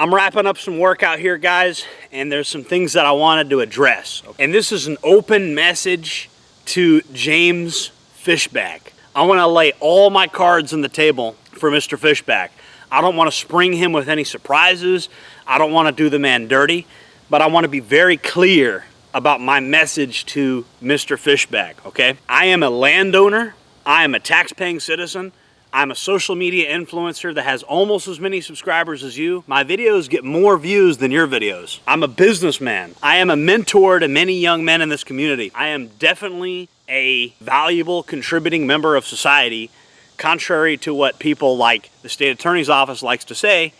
I'm wrapping up some work out here, guys, and there's some things that I wanted to address. And this is an open message to James Fishback. I want to lay all my cards on the table for Mr. Fishback. I don't want to spring him with any surprises. I don't want to do the man dirty, but I want to be very clear about my message to Mr. Fishback, okay? I am a landowner. I am a tax-paying citizen. I'm a social media influencer that has almost as many subscribers as you. My videos get more views than your videos. I'm a businessman. I am a mentor to many young men in this community. I am definitely a valuable, contributing member of society, contrary to what people like the state attorney's office likes to say.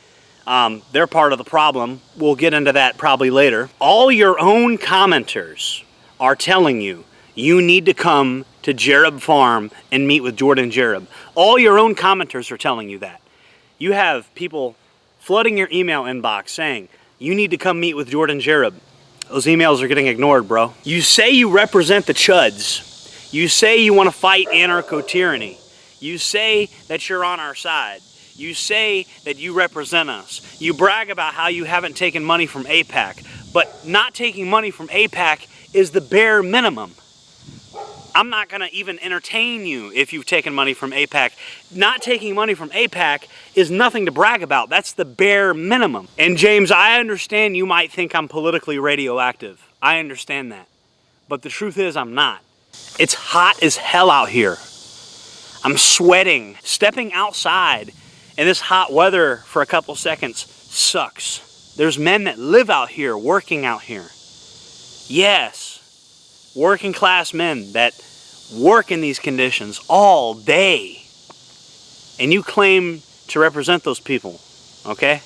They're part of the problem. We'll get into that probably later. All your own commenters are telling you you need to come to Jereb Farm and meet with Jordan Jereb. All your own commenters are telling you that. You have people flooding your email inbox saying, you need to come meet with Jordan Jereb. Those emails are getting ignored, bro. You say you represent the chuds. You say you want to fight anarcho-tyranny. You say that you're on our side. You say that you represent us. You brag about how you haven't taken money from AIPAC, but not taking money from AIPAC is the bare minimum. I'm not going to even entertain you if you've taken money from AIPAC. Not taking money from AIPAC is nothing to brag about. That's the bare minimum. And James, I understand you might think I'm politically radioactive. I understand that. But the truth is I'm not. It's hot as hell out here. I'm sweating. Stepping outside in this hot weather for a couple seconds sucks. There's men that live out here, working out here. Yes, working class men that work in these conditions all day. And you claim to represent those people, okay?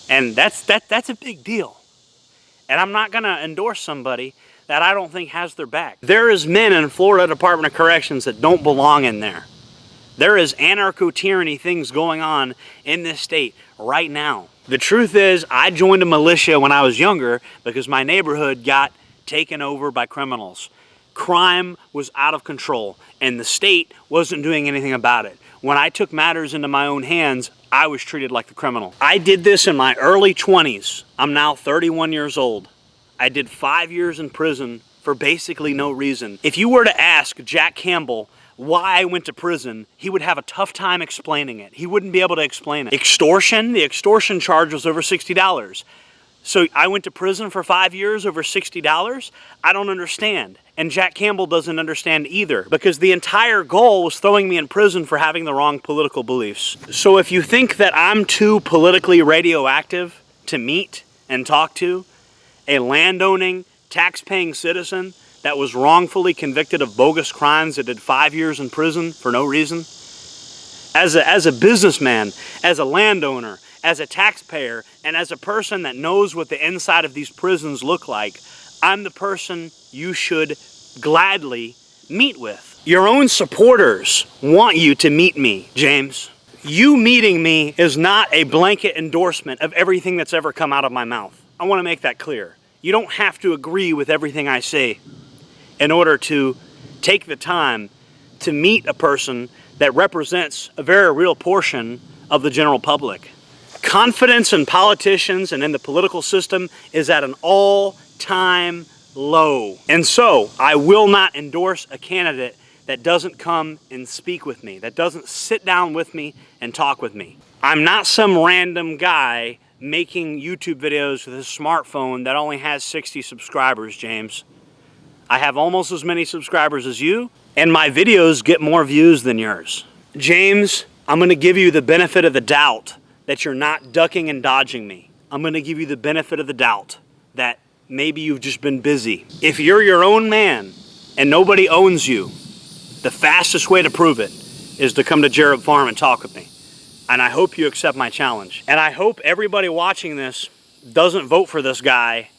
And that's a big deal. And I'm not gonna endorse somebody that I don't think has their back. There is men in Florida Department of Corrections that don't belong in there. There is anarcho-tyranny things going on in this state right now. The truth is, I joined a militia when I was younger because my neighborhood got taken over by criminals. Crime was out of control and the state wasn't doing anything about it. When I took matters into my own hands, I was treated like the criminal. I did this in my early 20s. I'm now 31 years old. I did 5 years in prison for basically no reason. If you were to ask Jack Campbell why I went to prison, he would have a tough time explaining it. He wouldn't be able to explain it. Extortion, the extortion charge was over $60. So I went to prison for 5 years over $60? I don't understand. And Jack Campbell doesn't understand either, because the entire goal was throwing me in prison for having the wrong political beliefs. So if you think that I'm too politically radioactive to meet and talk to a landowning, tax-paying citizen that was wrongfully convicted of bogus crimes that did 5 years in prison for no reason, as a businessman, as a landowner, as a taxpayer, and as a person that knows what the inside of these prisons look like, I'm the person you should gladly meet with. Your own supporters want you to meet me, James. You meeting me is not a blanket endorsement of everything that's ever come out of my mouth. I want to make that clear. You don't have to agree with everything I say in order to take the time to meet a person that represents a very real portion of the general public. Confidence in politicians and in the political system is at an all-time low. And so, I will not endorse a candidate that doesn't come and speak with me, that doesn't sit down with me and talk with me. I'm not some random guy making YouTube videos with a smartphone that only has 60 subscribers, James. I have almost as many subscribers as you, and my videos get more views than yours. James, I'm gonna give you the benefit of the doubt that you're not ducking and dodging me. I'm gonna give you the benefit of the doubt that maybe you've just been busy. If you're your own man and nobody owns you, the fastest way to prove it is to come to Jereb Farm and talk with me. And I hope you accept my challenge. And I hope everybody watching this doesn't vote for this guy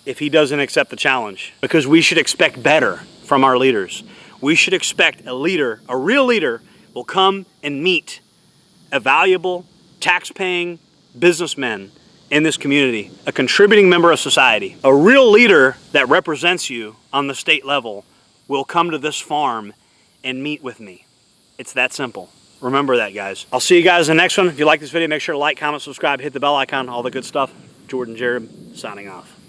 if he doesn't accept the challenge, because we should expect better from our leaders. We should expect a leader, a real leader, will come and meet a valuable, tax-paying businessman in this community, a contributing member of society. A real leader that represents you on the state level will come to this farm and meet with me. It's that simple. Remember that, guys. I'll see you guys in the next one. If you like this video, make sure to like, comment, subscribe, hit the bell icon, all the good stuff. Jordan Jereb, signing off.